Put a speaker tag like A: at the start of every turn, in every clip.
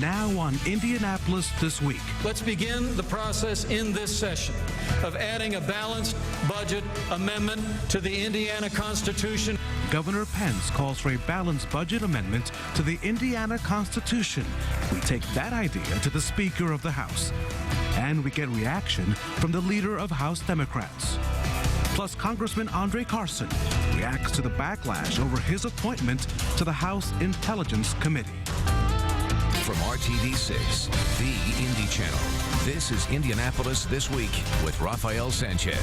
A: now on Indianapolis This Week.
B: Let's begin the process in this session of adding a balanced budget amendment to the Indiana Constitution.
A: Governor Pence calls for a balanced budget amendment to the Indiana Constitution. We take that idea to the Speaker of the House. And we get reaction from the leader of House Democrats. Plus, Congressman Carson reacts to the backlash over his appointment to the House Intelligence Committee.
C: From RTV6, the Indy Channel, this is Indianapolis This Week with Rafael Sanchez.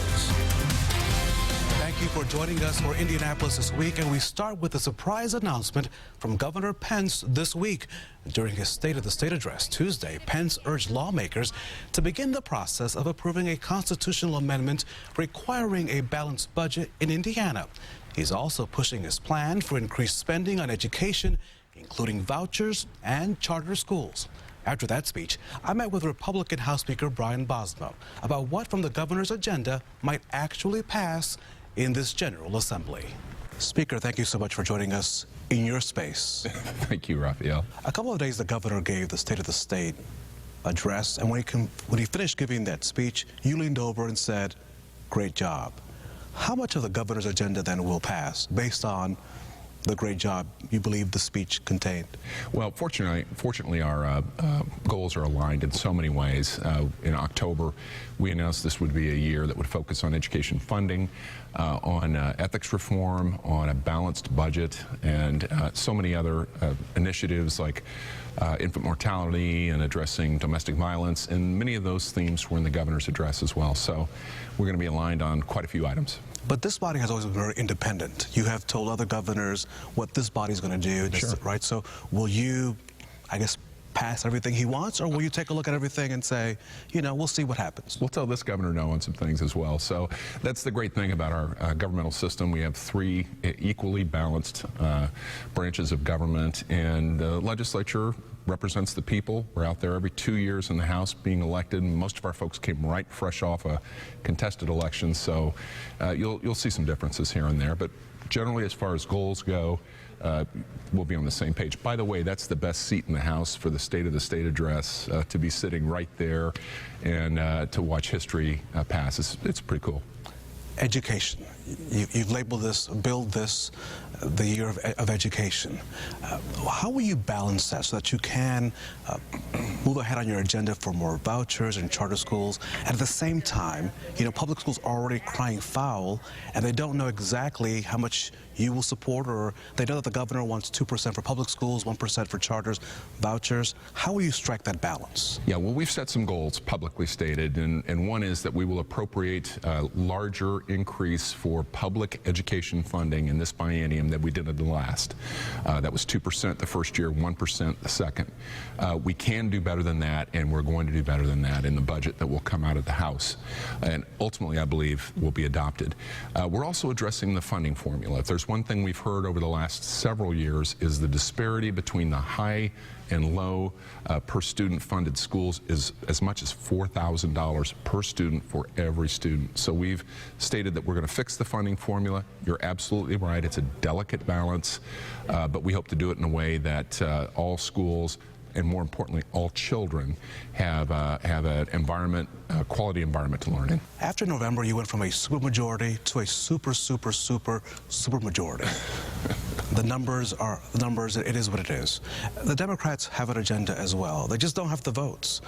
D: Thank you for joining us for Indianapolis This Week, and we start with a surprise announcement from Governor Pence this week. During his State of the State address Tuesday, Pence urged lawmakers to begin the process of approving a constitutional amendment requiring a balanced budget in Indiana. He's also pushing his plan for increased spending on education, including vouchers and charter schools. After that speech, I met with Republican House Speaker Brian Bosma about what from the governor's agenda might actually pass in this General Assembly. Speaker, thank you so much for joining us in your space.
E: Thank you, Rafael.
D: A couple of days the governor gave the State of the State address, and when he finished giving that speech, you leaned over and said, "Great job." How much of the governor's agenda then will pass based on the great job you believe the speech contained?
E: Well, fortunately our goals are aligned in so many ways. In October, we announced this would be a year that would focus on education funding, on ethics reform, on a balanced budget, and so many other initiatives like infant mortality and addressing domestic violence, and many of those themes were in the governor's address as well. So we're going to be aligned on quite a few items.
D: But this body has always been very independent. You have told other governors what this body's going to do,
E: Sure.
D: right? So will you, I guess, pass everything he wants, or will you take a look at everything and say, you know, we'll see what happens?
E: We'll tell this governor no on some things as well. So that's the great thing about our governmental system. We have three equally balanced branches of government, and the legislature represents the people. We're out there every 2 years in the House being elected, and most of our folks came right fresh off a contested election, so you'll see some differences here and there. But generally, as far as goals go, we'll be on the same page. By the way, that's the best seat in the House for the State of the State address, to be sitting right there and to watch history pass. It's pretty cool.
D: Education. You've labeled this, build this, the year of education. How will you balance that so that you can move ahead on your agenda for more vouchers and charter schools, and at the same time, you know, public schools are already crying foul, and they don't know exactly how much you will support, or they know that the governor wants 2% for public schools, 1% for charters, vouchers. How will you strike that balance?
E: Yeah, well, we've set some goals publicly stated, and one is that we will appropriate a larger increase for public education funding in this biennium that we did in the last. That was 2% the first year, 1% the second. We can do better than that, and we're going to do better than that in the budget that will come out of the House, and ultimately I believe will be adopted. We're also addressing the funding formula. If there's one thing we've heard over the last several years is the disparity between the high and low per student funded schools is as much as $4,000 per student for every student. So we've stated that we're going to fix the funding formula. You're absolutely right. It's a delicate balance, but we hope to do it in a way that all schools, and more importantly, all children have an environment, quality environment to learn in.
D: After November, you went from a supermajority to a super majority. The numbers are the numbers. It is what it is. The Democrats have an agenda as well. They just don't have the votes.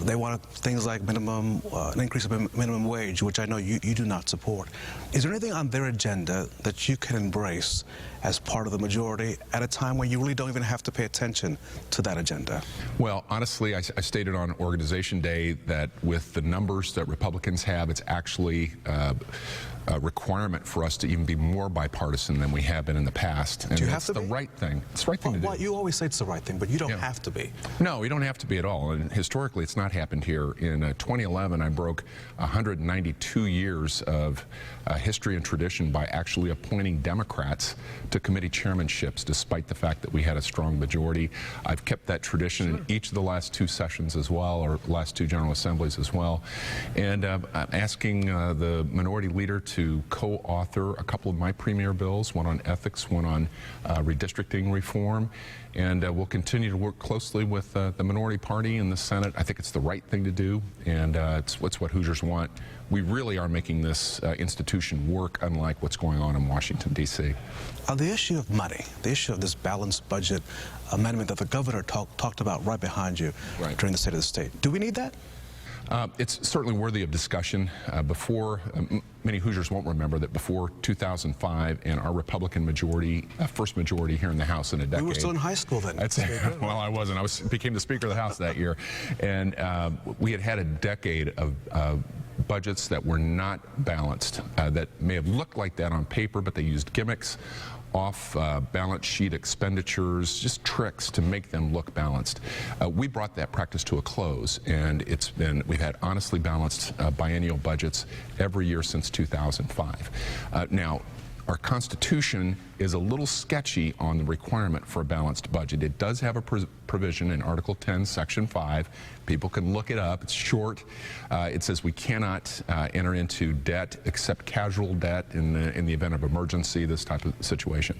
D: They want things like an increase of minimum wage, which I know you do not support. Is there anything on their agenda that you can embrace as part of the majority at a time when you really don't even have to pay attention to that agenda?
E: Well, honestly, I stated on Organization Day that with the numbers that Republicans have, it's actually a requirement for us to even be more bipartisan than we have been in the past. And
D: do you have to be?
E: It's the right thing. It's the right thing to do.
D: You always say it's the right thing, but you don't have to be.
E: No, you don't have to be at all. And historically, it's not happened here. In 2011, I broke 192 years of history and tradition by actually appointing Democrats to committee chairmanships, despite the fact that we had a strong majority. I've kept that tradition in each of the last two sessions as well, or last two General Assemblies as well. And I'm asking the minority leader to co-author a couple of my premier bills, one on ethics, one on redistricting reform. And we'll continue to work closely with the minority party in the Senate. I think it's the right thing to do, and it's what Hoosiers want. We really are making this institution work, unlike what's going on in Washington, D.C.
D: On the issue of money, the issue of this balanced budget amendment that the governor talked about right behind you during the State of the State, do we need that?
E: It's certainly worthy of discussion. Many Hoosiers won't remember that before 2005 and our Republican majority, first majority here in the House in a decade.
D: We were still in high school then.
E: Well, I wasn't. Became the Speaker of the House that year. And we had a decade of budgets that were not balanced, that may have looked like that on paper, but they used gimmicks, off-balance sheet expenditures, just tricks to make them look balanced. We brought that practice to a close, and we've had honestly balanced biennial budgets every year since 2005. Now, our Constitution is a little sketchy on the requirement for a balanced budget. It does have a provision in Article 10, Section 5. People can look it up. It's short. It says we cannot enter into debt except casual debt in the event of emergency, this type of situation.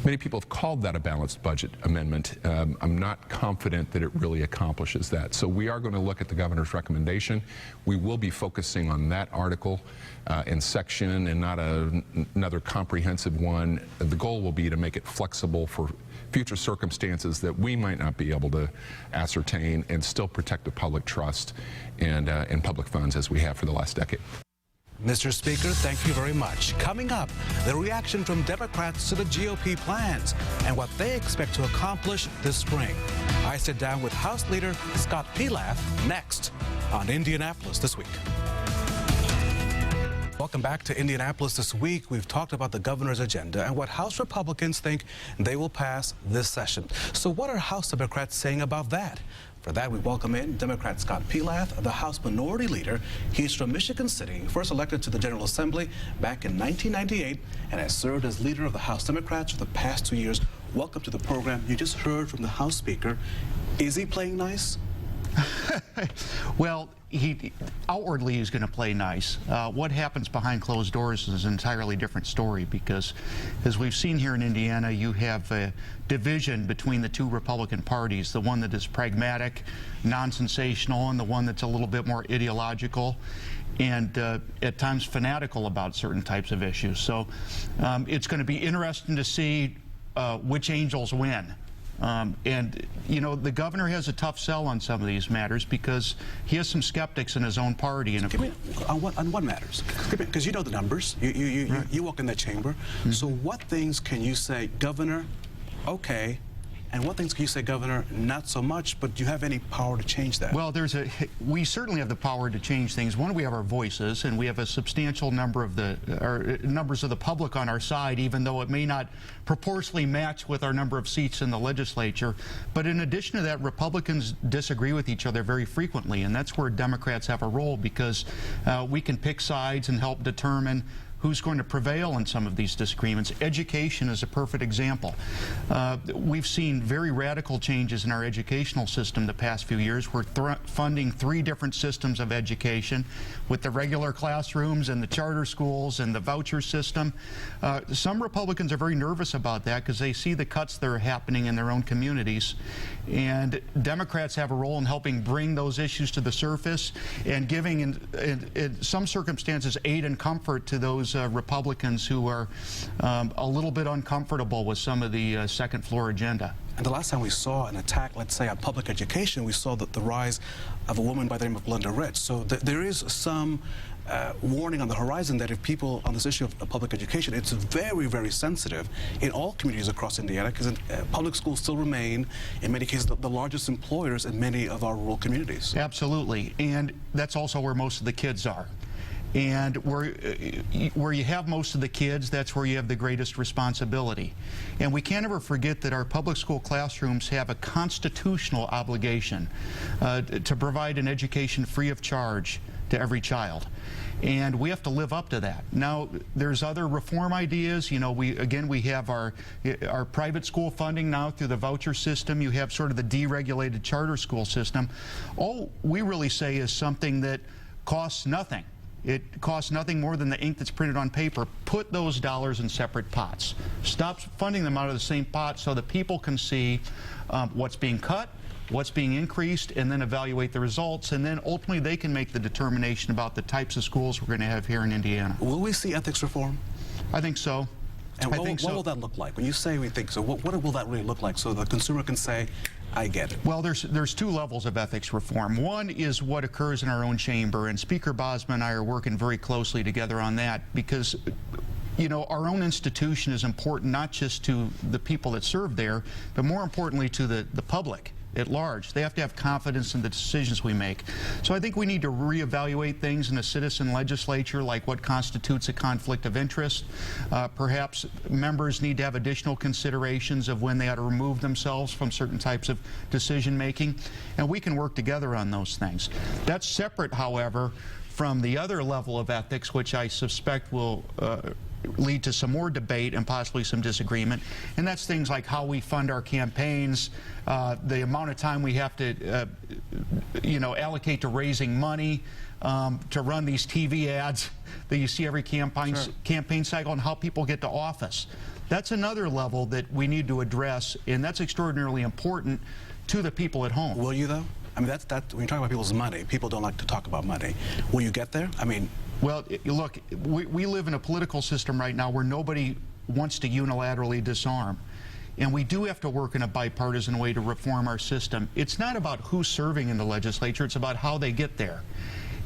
E: Many people have called that a balanced budget amendment. I'm not confident that it really accomplishes that. So we are going to look at the governor's recommendation. We will be focusing on that article and section and not another comprehensive one. The goal will be to make it flexible for future circumstances that we might not be able to ascertain and still protect the public trust and public funds as we have for the last decade.
D: Mr. Speaker, thank you very much. Coming up, the reaction from Democrats to the GOP plans and what they expect to accomplish this spring. I sit down with House Leader Scott Pilaf next on Indianapolis This Week. Welcome back to Indianapolis This Week. We've talked about the governor's agenda and what House Republicans think they will pass this session. So what are House Democrats saying about that? For that, we welcome in Democrat Scott Pilaf, the House Minority Leader. He's from Michigan City, first elected to the General Assembly back in 1998, and has served as leader of the House Democrats for the past 2 years. Welcome to the program. You just heard from the House Speaker. Is he playing nice?
F: Well, outwardly he's going to play nice. What happens behind closed doors is an entirely different story, because as we've seen here in Indiana, you have a division between the two Republican parties, the one that is pragmatic, non-sensational, and the one that's a little bit more ideological and at times fanatical about certain types of issues. So it's going to be interesting to see which angels win. And, you know, the governor has a tough sell on some of these matters because he has some skeptics in his own party. And
D: on what matters? Because you know the numbers. You walk in that chamber. Mm-hmm. So what things can you say, Governor, okay, and what things can you say, Governor, not so much, but do you have any power to change that?
F: Well, we certainly have the power to change things. One, we have our voices, and we have a substantial number of numbers of the public on our side, even though it may not proportionally match with our number of seats in the legislature. But in addition to that, Republicans disagree with each other very frequently, and that's where Democrats have a role, because we can pick sides and help determine who's going to prevail in some of these disagreements. Education is a perfect example. We've seen very radical changes in our educational system the past few years. We're funding 3 different systems of education, with the regular classrooms and the charter schools and the voucher system. Some Republicans are very nervous about that because they see the cuts that are happening in their own communities. And Democrats have a role in helping bring those issues to the surface and giving, in some circumstances, aid and comfort to those Republicans who are a little bit uncomfortable with some of the second floor agenda.
D: And the last time we saw an attack, let's say, on public education, we saw the rise of a woman by the name of Glenda Rich. So there is some warning on the horizon that if people on this issue of public education, it's very, very sensitive in all communities across Indiana, because public schools still remain, in many cases, the largest employers in many of our rural communities.
F: Absolutely. And that's also where most of the kids are. And where you have most of the kids, that's where you have the greatest responsibility. And we can't ever forget that our public school classrooms have a constitutional obligation to provide an education free of charge to every child. And we have to live up to that. Now, there's other reform ideas. You know, we have our private school funding now through the voucher system. You have sort of the deregulated charter school system. All we really say is something that costs nothing. It costs nothing more than the ink that's printed on paper. Put those dollars in separate pots. Stop funding them out of the same pot so that people can see what's being cut, what's being increased, and then evaluate the results, and then ultimately they can make the determination about the types of schools we're going to have here in Indiana.
D: Will we see ethics reform?
F: I think so.
D: And what will that look like? When you say we think so, what will that really look like so the consumer can say, I get it?
F: Well, there's two levels of ethics reform. One is what occurs in our own chamber, and Speaker Bosma and I are working very closely together on that because, you know, our own institution is important not just to the people that serve there, but more importantly to the public at large. They have to have confidence in the decisions we make. So I think we need to reevaluate things in a citizen legislature, like what constitutes a conflict of interest. Perhaps members need to have additional considerations of when they ought to remove themselves from certain types of decision making, and we can work together on those things. That's separate, however, from the other level of ethics, which I suspect will lead to some more debate and possibly some disagreement, and that's things like how we fund our campaigns, the amount of time we have to you know, allocate to raising money to run these TV ads that you see every campaign cycle, and how people get to office. That's another level that we need to address, and that's extraordinarily important to the people at home.
D: Will you, though? I mean, when you're talking about people's money, people don't like to talk about money. Will you get there? I mean,
F: well, look, we live in a political system right now where nobody wants to unilaterally disarm. And we do have to work in a bipartisan way to reform our system. It's not about who's serving in the legislature, it's about how they get there.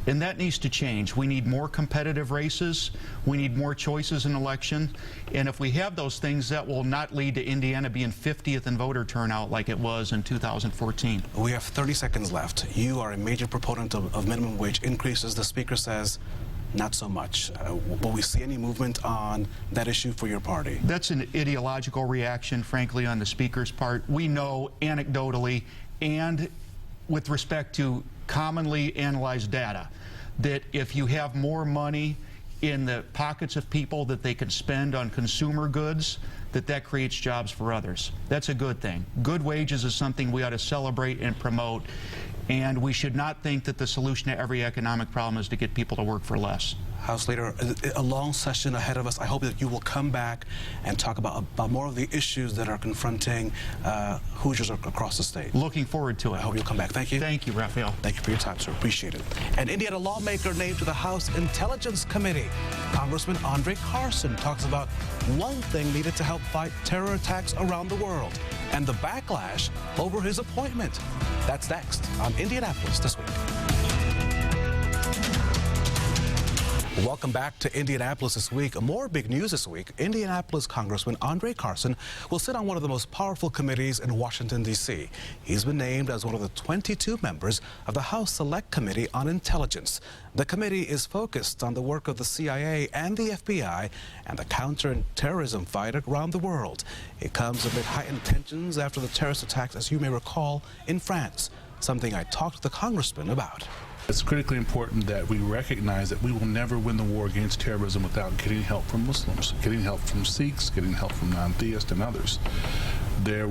F: And that needs to change. We need more competitive races. We need more choices in election. And if we have those things, that will not lead to Indiana being 50th in voter turnout like it was in 2014.
D: We have 30 seconds left. You are a major proponent of minimum wage increases. The Speaker says not so much. Will we see any movement on that issue for your party?
F: That's an ideological reaction, frankly, on the Speaker's part. We know anecdotally and with respect to commonly analyzed data that if you have more money in the pockets of people that they can spend on consumer goods, that creates jobs for others. That's a good thing. Good wages is something we ought to celebrate and promote, and we should not think that the solution to every economic problem is to get people to work for less.
D: House Leader, a long session ahead of us. I hope that you will come back and talk about more of the issues that are confronting Hoosiers across the state.
F: Looking forward to it.
D: I hope you'll come back. Thank you.
F: Thank you, Rafael.
D: Thank you for your time, sir. Appreciate it. An Indiana lawmaker named to the House Intelligence Committee. Congressman Carson talks about one thing needed to help fight terror attacks around the world and the backlash over his appointment. That's next on Indianapolis This Week. Welcome back to Indianapolis This Week. More big news this week. Indianapolis Congressman Carson will sit on one of the most powerful committees in Washington, D.C. He's been named as one of the 22 members of the House Select Committee on Intelligence. The committee is focused on the work of the CIA and the FBI and the counter-terrorism fight around the world. It comes amid heightened tensions after the terrorist attacks, as you may recall, in France, something I talked to the congressman about.
G: It's critically important that we recognize that we will never win the war against terrorism without getting help from Muslims, getting help from Sikhs, getting help from non-theists and others. There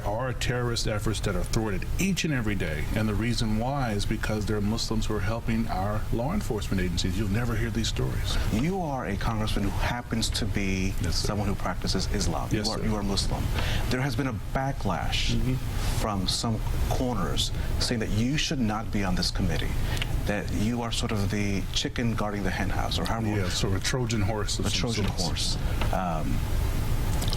G: are terrorist efforts that are thwarted each and every day, and the reason why is because there are Muslims who are helping our law enforcement agencies. You'll never hear these stories.
D: You are a congressman who happens to be someone who practices Islam.
G: Yes,
D: you are Muslim. There has been a backlash from some corners saying that you should not be on this committee, that you are sort of the chicken guarding the hen house, or however.
G: Yeah, sort of a Trojan horse.
D: A Trojan horse.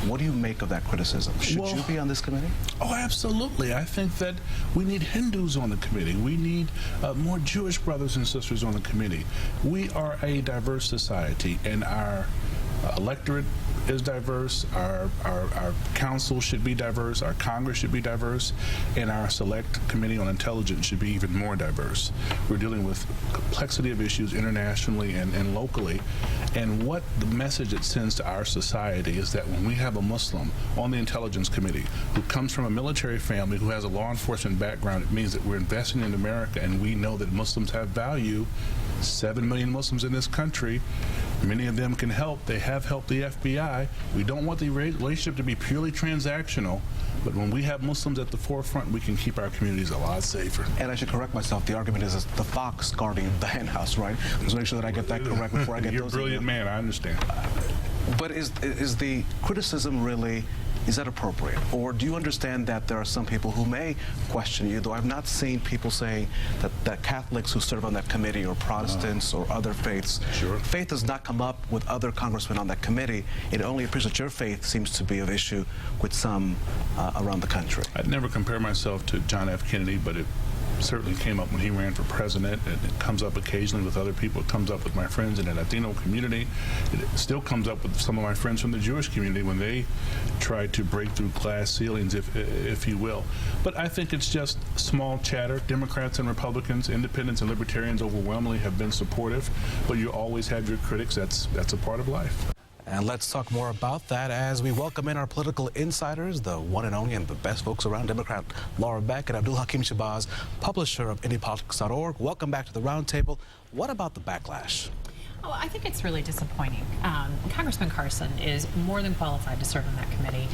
D: What do you make of that criticism? Should you be on this committee?
G: Oh, absolutely. I think that we need Hindus on the committee. We need more Jewish brothers and sisters on the committee. We are a diverse society, and our electorate is diverse, our council should be diverse, our Congress should be diverse, and our Select Committee on Intelligence should be even more diverse. We're dealing with complexity of issues internationally and locally, and what the message it sends to our society is that when we have a Muslim on the Intelligence Committee who comes from a military family, who has a law enforcement background, it means that we're investing in America, and we know that Muslims have value. 7 million Muslims in this country. Many of them can help. They have helped the FBI. We don't want the relationship to be purely transactional, But when we have Muslims at the forefront, we can keep our communities a lot safer.
D: And I should correct myself. The argument is the fox guarding the hen house, right? Just make sure that I get that correct before I get
G: You're
D: those.
G: a brilliant man. I understand.
D: But is the criticism really, is that appropriate? Or do you understand that there are some people who may question you, though I've not seen people saying that Catholics who serve on that committee or Protestants or other faiths,
G: Sure.
D: faith does not come up with other congressmen on that committee. It only appears that your faith seems to be of issue with some around the country.
G: I'd never compare myself to John F. Kennedy, but it certainly came up when he ran for president, and it comes up occasionally with other people. It comes up with my friends in the Latino community. It still comes up with some of my friends from the Jewish community when they try to break through glass ceilings, if you will. But I think it's just small chatter. Democrats and Republicans, independents and libertarians overwhelmingly have been supportive, but you always have your critics. That's a part of life.
D: And let's talk more about that as we welcome in our political insiders, the one and only and the best folks around, Democrat Laura Beck and Abdul Hakim Shabazz, publisher of IndyPolitics.org. Welcome back to the roundtable. What about the backlash?
H: Oh, I think it's really disappointing. Congressman Carson is more than qualified to serve on that committee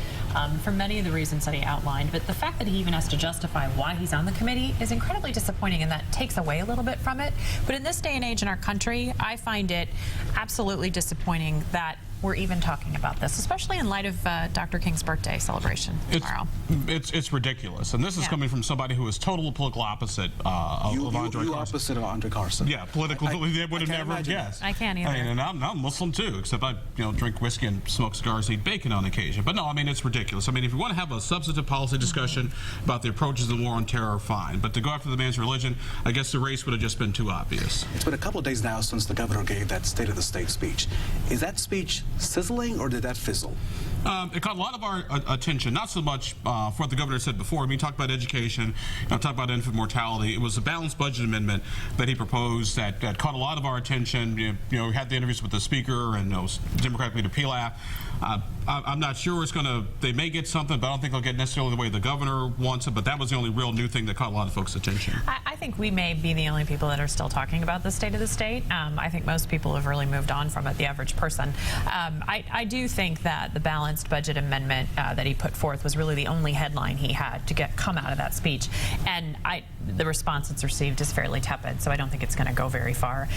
H: for many of the reasons that he outlined, but the fact that he even has to justify why he's on the committee is incredibly disappointing, and that takes away a little bit from it. But in this day and age in our country, I find it absolutely disappointing that we're even talking about this, especially in light of Dr. King's birthday celebration tomorrow.
I: It's ridiculous, and this is coming from somebody who is total political opposite of Andre Carson.
D: Opposite of Andre Carson.
I: Yeah, political. They would have never guessed.
H: I can't either.
I: I mean, and I'm Muslim too, except I drink whiskey and smoke cigars, eat bacon on occasion. But no, I mean, it's ridiculous. I mean, if you want to have a substantive policy discussion about the approaches to the war on terror, fine. But to go after the man's religion, I guess the race would have just been too obvious.
D: It's been a couple of days now since the governor gave that State of the State speech. Is that speech sizzling or did that fizzle?
I: It caught a lot of our attention, not so much for what the governor said before. I mean, he talked about education, talked about infant mortality. It was a balanced budget amendment that he proposed that caught a lot of our attention. We had the interviews with the speaker and Democratic leader Pilaf. I'm not sure it's going to, they may get something, but I don't think they'll get necessarily the way the governor wants it. But that was the only real new thing that caught a lot of folks' attention.
H: I think we may be the only people that are still talking about the State of the State. I think most people have really moved on from it, the average person. I do think that the balanced budget amendment that he put forth was really the only headline he had to come out of that speech. And the response it's received is fairly tepid, so I don't think it's going to go very far.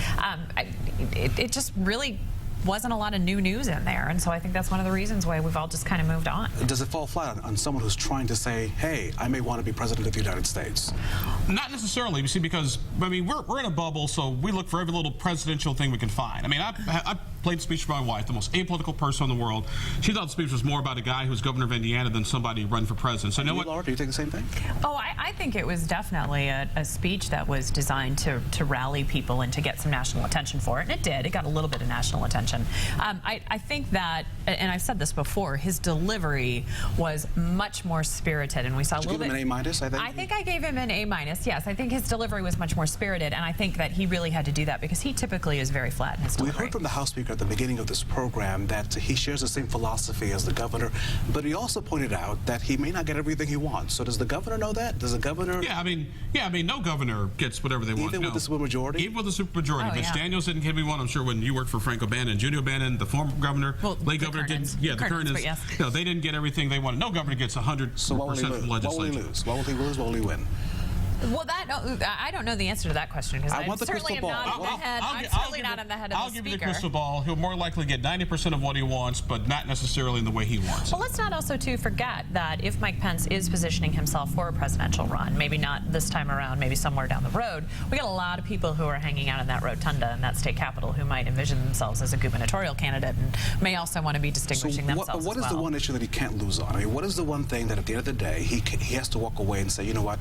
H: It just really wasn't a lot of new news in there, and so I think that's one of the reasons why we've all just kind of moved on.
D: Does it fall flat on someone who's trying to say, hey, I may want to be president of the United States?
I: Not necessarily, you see, because, I mean, we're in a bubble, so we look for every little presidential thing we can find. I mean, I played the speech for my wife, the most apolitical person in the world. She thought the speech was more about a guy who's governor of Indiana than somebody running for president. So, you know what?
D: Laura, do you think the same thing?
H: Oh, I think it was definitely a speech that was designed to rally people and to get some national attention for it, and it did. It got a little bit of national attention. I think that, and I've said this before, his delivery was much more spirited, and we saw a little bit.
D: Did you give him an A-minus, I think?
H: I think I gave him an A-minus, yes. I think his delivery was much more spirited, and I think that he really had to do that because he typically is very flat in his delivery.
D: We heard from the House Speaker at the beginning of this program that he shares the same philosophy as the governor, but he also pointed out that he may not get everything he wants. So does the governor know that? Does the governor?
I: Yeah, I mean, no governor gets whatever they want.
D: Even with the supermajority?
I: Even with the supermajority.
H: Oh,
I: Mitch Daniels didn't give me one. I'm sure when you worked for Frank O'Bannon, Junior O'Bannon, the former governor, late governor didn't. Yeah, the Kernans.
H: Yes.
I: No, they didn't get everything they wanted. No governor gets 100%
D: So what will he lose?
I: from legislature.
D: What will he lose? What will he lose? What will he win?
H: Well, I don't know the answer to that question because I'm certainly not in the head. I'm certainly not in the head of the speaker.
I: I'll give you the crystal ball. He'll more likely get 90% of what he wants, but not necessarily in the way he wants.
H: Well, let's not also too forget that if Mike Pence is positioning himself for a presidential run, maybe not this time around, maybe somewhere down the road, we got a lot of people who are hanging out in that rotunda in that state capitol who might envision themselves as a gubernatorial candidate and may also want to be distinguishing themselves.
D: What is the one issue that he can't lose on? I mean, what is the one thing that at the end of the day he has to walk away and say, you know what?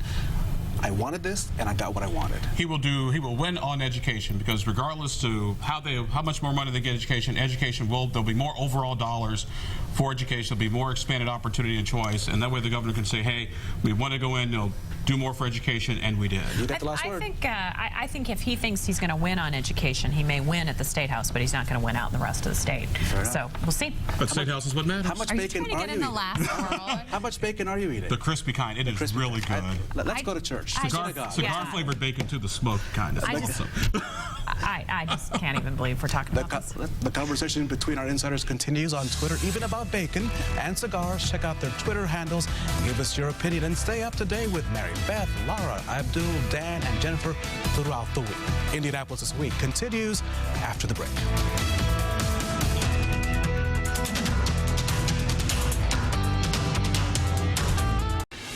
D: I wanted this, and I got what I wanted.
I: He will win on education because regardless to how much more money they get there'll be more overall dollars for education. There'll be more expanded opportunity and choice, and that way the governor can say, hey, we want to go in, do more for education, and we did.
D: You got the last word.
H: I think if he thinks he's going to win on education, he may win at the State House, but he's not going to win out in the rest of the state. So we'll see.
I: But State House is what matters.
D: How much bacon
J: Are you trying to get in the last world?
D: How much bacon are you eating?
I: The crispy kind. It is really good.
D: Let's go to church.
I: Cigar-flavored bacon too, the smoked kind.
H: I just can't even believe we're talking about this.
D: The conversation between our insiders continues on Twitter, even about bacon and cigars. Check out their Twitter handles and give us your opinion, and stay up to date with Mary Beth, Laura, Abdul, Dan, and Jennifer throughout the week. Indianapolis This Week continues after the break.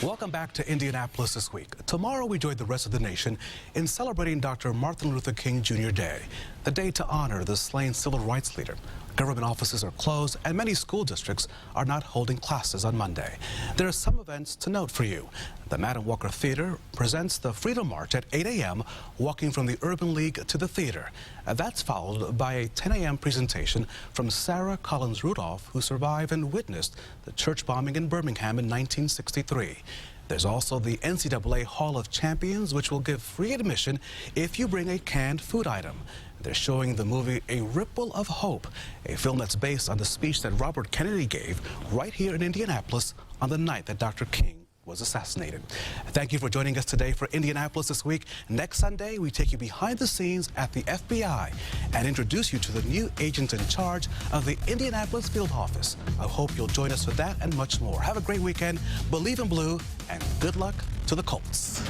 D: Welcome back to Indianapolis This Week. Tomorrow we join the rest of the nation in celebrating Dr. Martin Luther King Jr. Day, the day to honor the slain civil rights leader. Government offices are closed and many school districts are not holding classes on Monday. There are some events to note for you. The Madam Walker Theater presents the Freedom March at 8 a.m., walking from the Urban League to the theater. That's followed by a 10 a.m. presentation from Sarah Collins Rudolph, who survived and witnessed the church bombing in Birmingham in 1963. There's also the NCAA Hall of Champions, which will give free admission if you bring a canned food item. They're showing the movie A Ripple of Hope, a film that's based on the speech that Robert Kennedy gave right here in Indianapolis on the night that Dr. King was assassinated. Thank you for joining us today for Indianapolis This Week. Next Sunday, we take you behind the scenes at the FBI and introduce you to the new agent in charge of the Indianapolis field office. I hope you'll join us for that and much more. Have a great weekend. Believe in blue, and good luck to the Colts.